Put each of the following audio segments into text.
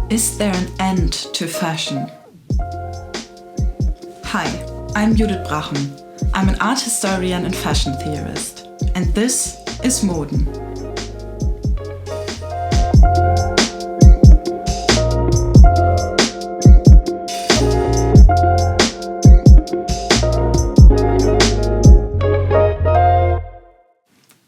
Is there an end to fashion? Hi, I'm Judith Brachem. I'm an art historian and fashion theorist. And this is Moden.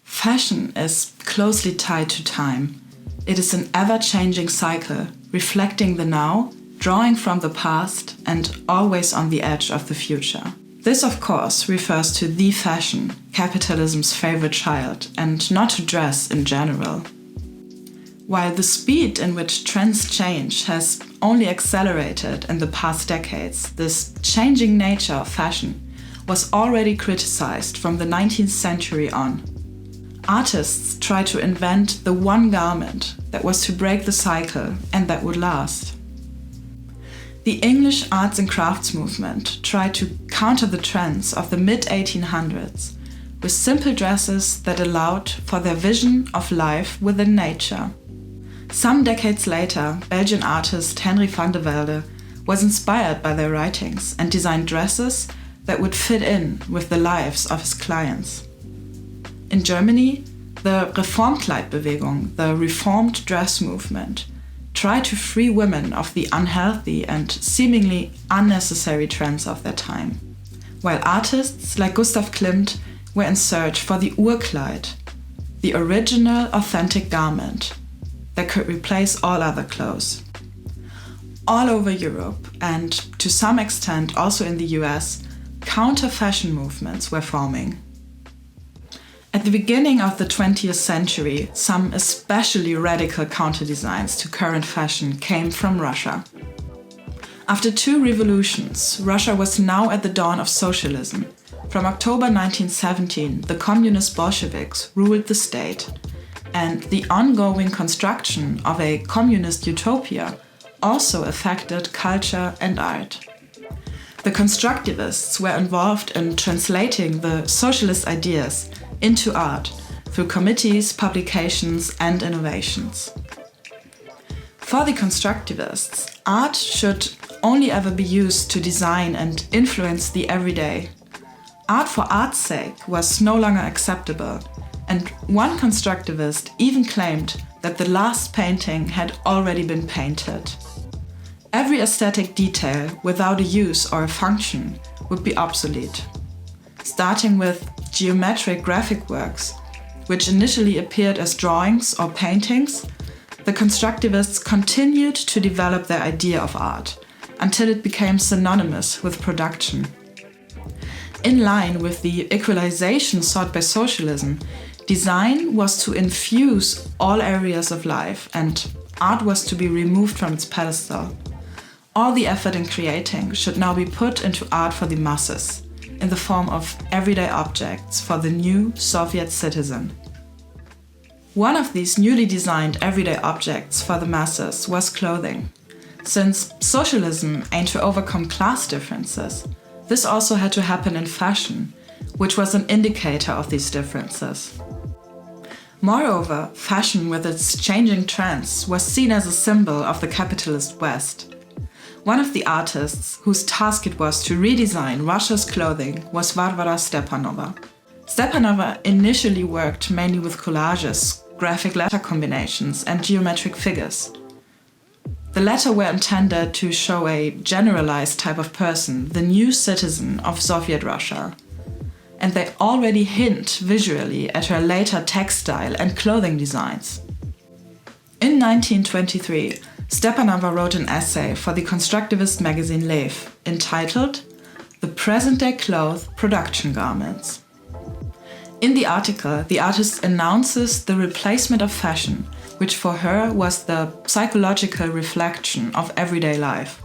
Fashion is closely tied to time. It is an ever-changing cycle, reflecting the now, drawing from the past, and always on the edge of the future. This, of course, refers to the fashion, capitalism's favorite child, and not to dress in general. While the speed in which trends change has only accelerated in the past decades, this changing nature of fashion was already criticized from the 19th century on. Artists tried to invent the one garment that was to break the cycle and that would last. The English arts and crafts movement tried to counter the trends of the mid-1800s with simple dresses that allowed for their vision of life within nature. Some decades later, Belgian artist Henry van der Velde was inspired by their writings and designed dresses that would fit in with the lives of his clients. In Germany, the Reformkleidbewegung, the reformed dress movement, tried to free women of the unhealthy and seemingly unnecessary trends of their time, while artists like Gustav Klimt were in search for the Urkleid, the original authentic garment that could replace all other clothes. All over Europe, and to some extent also in the US, counter-fashion movements were forming. At the beginning of the 20th century, some especially radical counter-designs to current fashion came from Russia. After two revolutions, Russia was now at the dawn of socialism. From October 1917, the communist Bolsheviks ruled the state, and the ongoing construction of a communist utopia also affected culture and art. The Constructivists were involved in translating the socialist ideas into art through committees, publications, and innovations. For the Constructivists, art should only ever be used to design and influence the everyday. Art for art's sake was no longer acceptable, and one Constructivist even claimed that the last painting had already been painted. Every aesthetic detail without a use or a function would be obsolete. Starting with geometric graphic works, which initially appeared as drawings or paintings, the Constructivists continued to develop their idea of art until it became synonymous with production. In line with the equalization sought by socialism, design was to infuse all areas of life and art was to be removed from its pedestal. All the effort in creating should now be put into art for the masses, in the form of everyday objects for the new Soviet citizen. One of these newly designed everyday objects for the masses was clothing. Since socialism aimed to overcome class differences, this also had to happen in fashion, which was an indicator of these differences. Moreover, fashion with its changing trends was seen as a symbol of the capitalist West. One of the artists whose task it was to redesign Russia's clothing was Varvara Stepanova. Stepanova initially worked mainly with collages, graphic letter combinations, and geometric figures. The latter were intended to show a generalized type of person, the new citizen of Soviet Russia. And they already hint visually at her later textile and clothing designs. In 1923, Stepanova wrote an essay for the Constructivist magazine Lev, entitled "The Present-Day Clothes Production Garments." In the article, the artist announces the replacement of fashion, which for her was the psychological reflection of everyday life.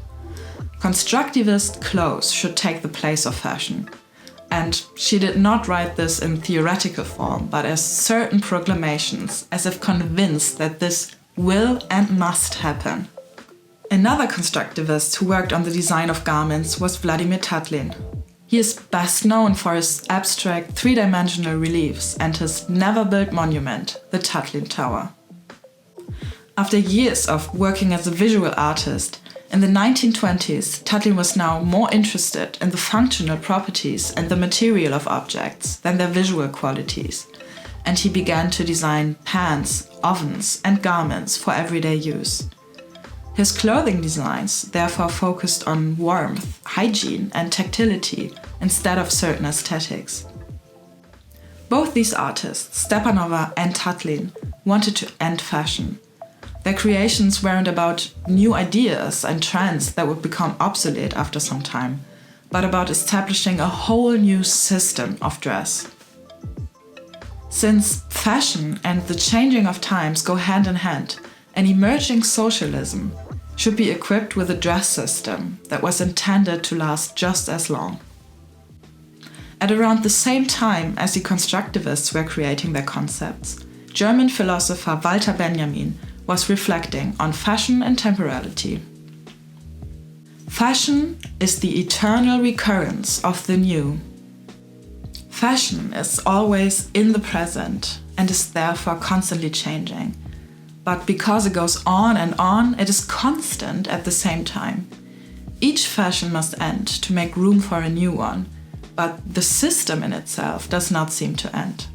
Constructivist clothes should take the place of fashion. And she did not write this in theoretical form, but as certain proclamations, as if convinced that this will and must happen. Another Constructivist who worked on the design of garments was Vladimir Tatlin. He is best known for his abstract three-dimensional reliefs and his never-built monument, the Tatlin Tower. After years of working as a visual artist, in the 1920s, Tatlin was now more interested in the functional properties and the material of objects than their visual qualities, and he began to design pans, ovens, and garments for everyday use. His clothing designs therefore focused on warmth, hygiene, and tactility instead of certain aesthetics. Both these artists, Stepanova and Tatlin, wanted to end fashion. Their creations weren't about new ideas and trends that would become obsolete after some time, but about establishing a whole new system of dress. Since fashion and the changing of times go hand in hand, an emerging socialism should be equipped with a dress system that was intended to last just as long. At around the same time as the Constructivists were creating their concepts, German philosopher Walter Benjamin was reflecting on fashion and temporality. Fashion is the eternal recurrence of the new. Fashion is always in the present and is therefore constantly changing. But because it goes on and on, it is constant at the same time. Each fashion must end to make room for a new one, but the system in itself does not seem to end.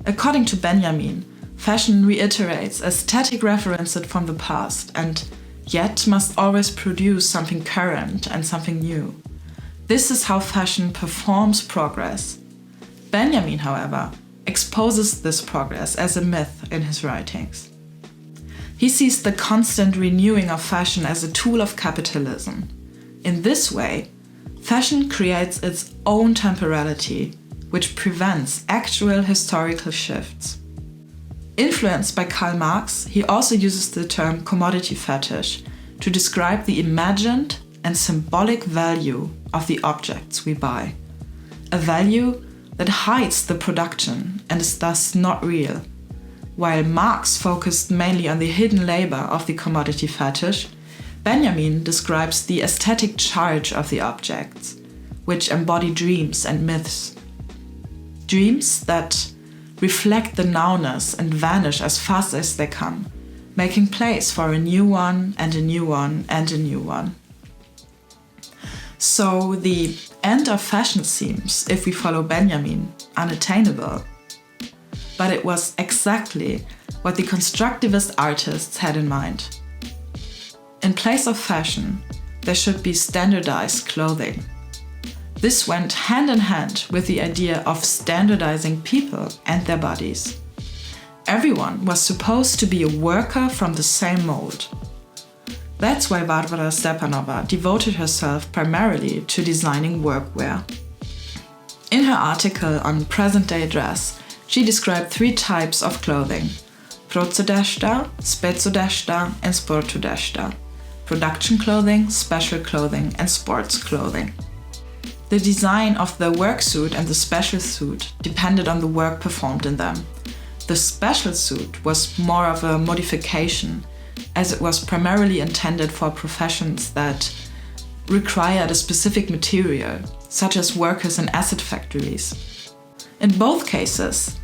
According to Benjamin, fashion reiterates aesthetic references from the past and yet must always produce something current and something new. This is how fashion performs progress. Benjamin, however, exposes this progress as a myth in his writings. He sees the constant renewing of fashion as a tool of capitalism. In this way, fashion creates its own temporality, which prevents actual historical shifts. Influenced by Karl Marx, he also uses the term commodity fetish to describe the imagined and symbolic value of the objects we buy. A value that hides the production and is thus not real. While Marx focused mainly on the hidden labor of the commodity fetish, Benjamin describes the aesthetic charge of the objects, which embody dreams and myths. Dreams that reflect the nowness and vanish as fast as they come, making place for a new one and a new one and a new one. So the end of fashion seems, if we follow Benjamin, unattainable. But it was exactly what the Constructivist artists had in mind. In place of fashion, there should be standardized clothing. This went hand in hand with the idea of standardizing people and their bodies. Everyone was supposed to be a worker from the same mold. That's why Varvara Stepanova devoted herself primarily to designing workwear. In her article on present-day dress, she described 3 types of clothing: procedeshta, specodeshta, and sportodeshta. Production clothing, special clothing, and sports clothing. The design of the work suit and the special suit depended on the work performed in them. The special suit was more of a modification, as it was primarily intended for professions that required a specific material, such as workers in acid factories. In both cases,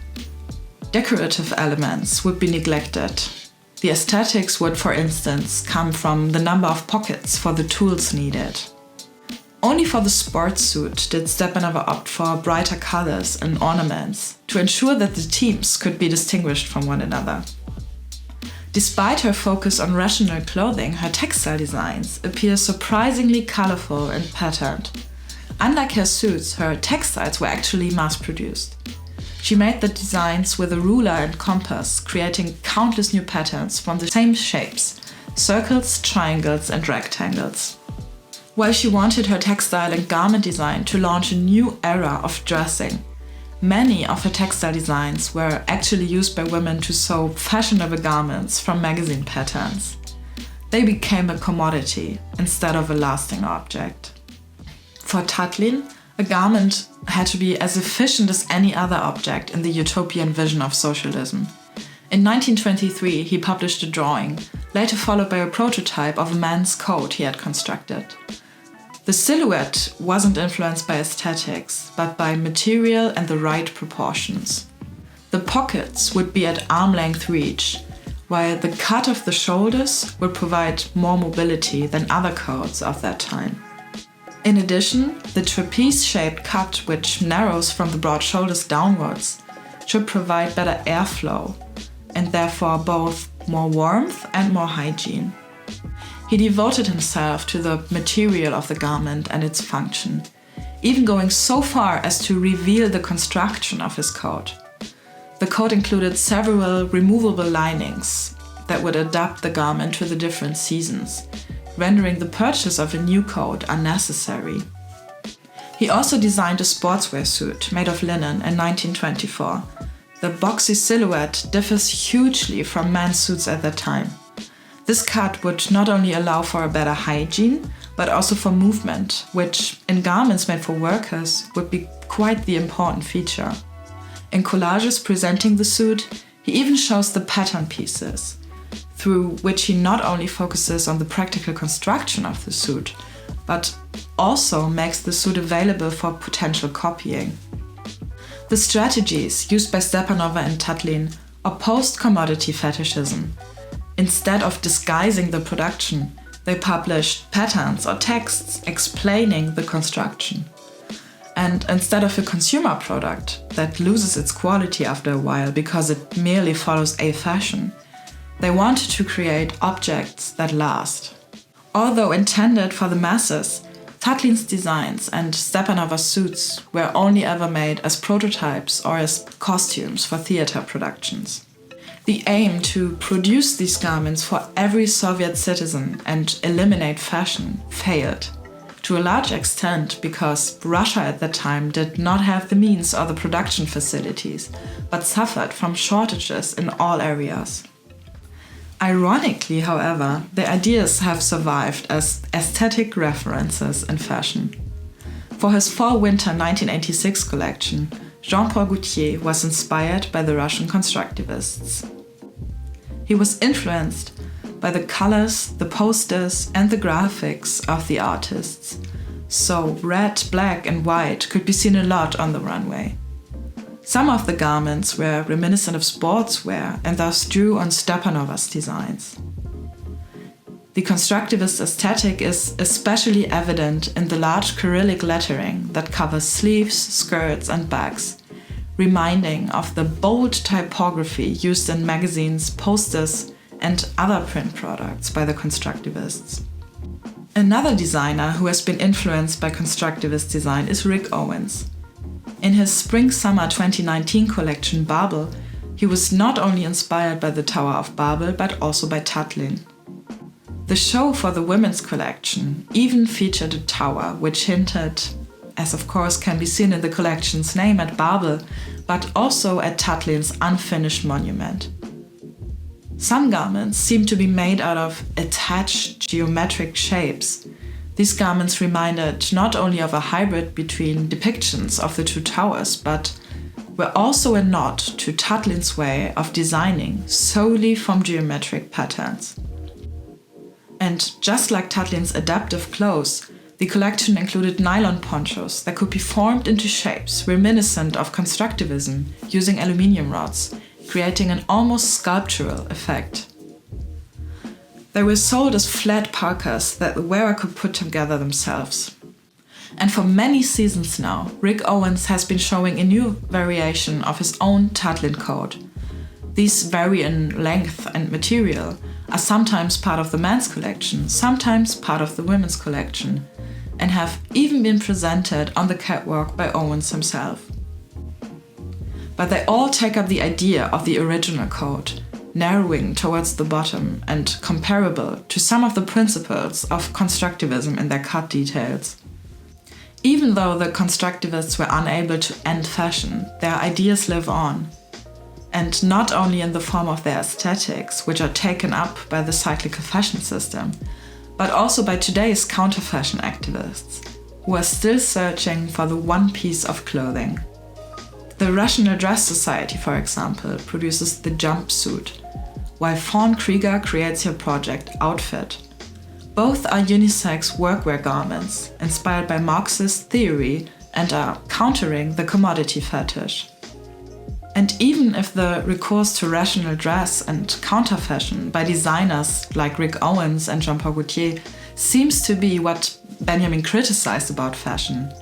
decorative elements would be neglected. The aesthetics would, for instance, come from the number of pockets for the tools needed. Only for the sports suit did Stepanova opt for brighter colors and ornaments to ensure that the teams could be distinguished from one another. Despite her focus on rational clothing, her textile designs appear surprisingly colorful and patterned. Unlike her suits, her textiles were actually mass-produced. She made the designs with a ruler and compass, creating countless new patterns from the same shapes: circles, triangles, and rectangles. While she wanted her textile and garment design to launch a new era of dressing, many of her textile designs were actually used by women to sew fashionable garments from magazine patterns. They became a commodity instead of a lasting object. For Tatlin, a garment had to be as efficient as any other object in the utopian vision of socialism. In 1923, he published a drawing, later followed by a prototype of a man's coat he had constructed. The silhouette wasn't influenced by aesthetics, but by material and the right proportions. The pockets would be at arm-length reach, while the cut of the shoulders would provide more mobility than other coats of that time. In addition, the trapeze-shaped cut, which narrows from the broad shoulders downwards, should provide better airflow and therefore both more warmth and more hygiene. He devoted himself to the material of the garment and its function, even going so far as to reveal the construction of his coat. The coat included several removable linings that would adapt the garment to the different seasons, rendering the purchase of a new coat unnecessary. He also designed a sportswear suit made of linen in 1924. The boxy silhouette differs hugely from men's suits at that time. This cut would not only allow for a better hygiene, but also for movement, which in garments made for workers would be quite the important feature. In collages presenting the suit, he even shows the pattern pieces, through which he not only focuses on the practical construction of the suit, but also makes the suit available for potential copying. The strategies used by Stepanova and Tatlin opposed commodity fetishism. Instead of disguising the production, they published patterns or texts explaining the construction. And instead of a consumer product that loses its quality after a while because it merely follows a fashion, they wanted to create objects that last. Although intended for the masses, Tatlin's designs and Stepanova's suits were only ever made as prototypes or as costumes for theater productions. The aim to produce these garments for every Soviet citizen and eliminate fashion failed, to a large extent because Russia at that time did not have the means or the production facilities, but suffered from shortages in all areas. Ironically, however, the ideas have survived as aesthetic references in fashion. For his fall-winter 1986 collection, Jean-Paul Gaultier was inspired by the Russian Constructivists. He was influenced by the colors, the posters, and the graphics of the artists. So red, black, and white could be seen a lot on the runway. Some of the garments were reminiscent of sportswear and thus drew on Stepanova's designs. The constructivist aesthetic is especially evident in the large Cyrillic lettering that covers sleeves, skirts, and backs, reminding of the bold typography used in magazines, posters, and other print products by the Constructivists. Another designer who has been influenced by constructivist design is Rick Owens. In his Spring-Summer 2019 collection Babel, he was not only inspired by the Tower of Babel, but also by Tatlin. The show for the women's collection even featured a tower, which hinted, as of course can be seen in the collection's name, at Babel, but also at Tatlin's unfinished monument. Some garments seem to be made out of attached geometric shapes. These garments reminded not only of a hybrid between depictions of the two towers, but were also a nod to Tatlin's way of designing solely from geometric patterns. And just like Tatlin's adaptive clothes, the collection included nylon ponchos that could be formed into shapes reminiscent of constructivism using aluminium rods, creating an almost sculptural effect. They were sold as flat parkas that the wearer could put together themselves. And for many seasons now, Rick Owens has been showing a new variation of his own Tatlin coat. These vary in length and material, are sometimes part of the men's collection, sometimes part of the women's collection, and have even been presented on the catwalk by Owens himself. But they all take up the idea of the original coat, narrowing towards the bottom and comparable to some of the principles of constructivism in their cut details. Even though the constructivists were unable to end fashion, their ideas live on. And not only in the form of their aesthetics, which are taken up by the cyclical fashion system, but also by today's counter-fashion activists, who are still searching for the one piece of clothing. The Russian Dress Society, for example, produces the jumpsuit, while Fawn Krieger creates her project Outfit. Both are unisex workwear garments, inspired by Marxist theory and are countering the commodity fetish. And even if the recourse to rational dress and counter-fashion by designers like Rick Owens and Jean-Paul Gaultier seems to be what Benjamin criticized about fashion,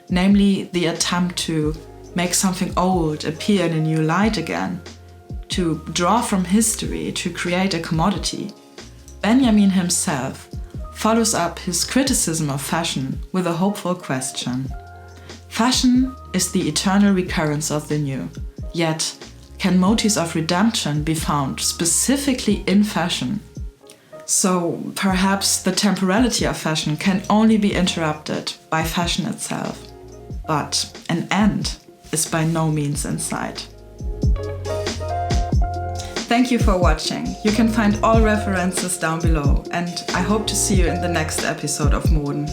namely the attempt to make something old appear in a new light again, to draw from history to create a commodity, Benjamin himself follows up his criticism of fashion with a hopeful question. Fashion is the eternal recurrence of the new. Yet, can motives of redemption be found specifically in fashion? So, perhaps the temporality of fashion can only be interrupted by fashion itself. But an end is by no means in sight. Thank you for watching. You can find all references down below, and I hope to see you in the next episode of Moden.